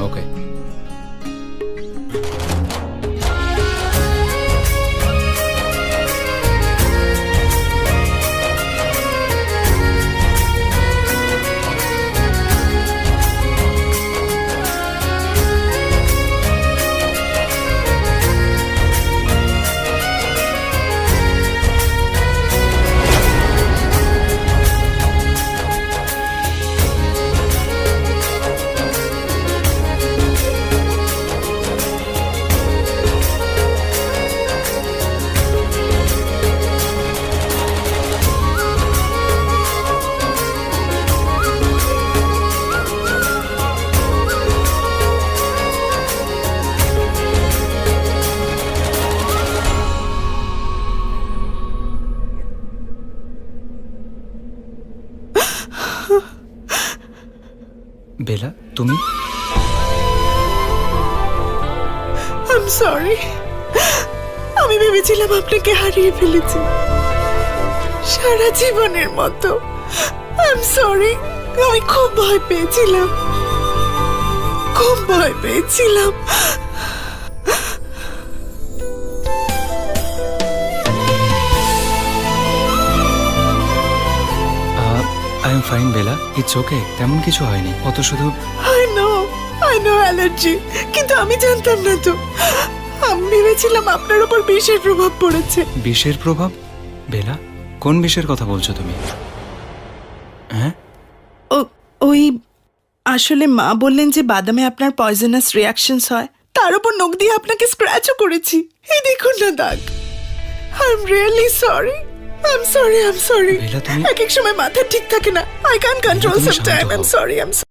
ওকে। বেলা, তুমি? I am sorry, আমি ভেবেছিলাম আপনাকে হারিয়ে ফেলেছি সারা জীবনের মতো। আই এম সরি, আমি খুব ভয় পেয়েছিলাম, খুব ভয় পেয়েছিলাম। I am fine Bela, it's okay, তেমন কিছু হয়নি, অত শুধু আই নো অ্যালার্জি, কিন্তু আমি জানতাম না তো। আমি ভেবেছিলাম আপনার উপর বিষের প্রভাব পড়েছে। বিষের প্রভাব? বেলা, কোন বিষের কথা বলছো তুমি? হ্যাঁ, ওই আসলে মা বললেন যে বাদামে আপনার পয়জনাস রিয়াকশনস হয়, তার উপর নখ দিয়ে আপনাকে স্ক্র্যাচও করেছি। এই দেখুন না দাগ। I am really sorry, I am sorry. Bela, তুমি এক এক সময় মাথা ঠিক থাকে না, আই ক্যান কন্ট্রোল তুমি সাম টাইম। শান্ত আই এম হও। সরি।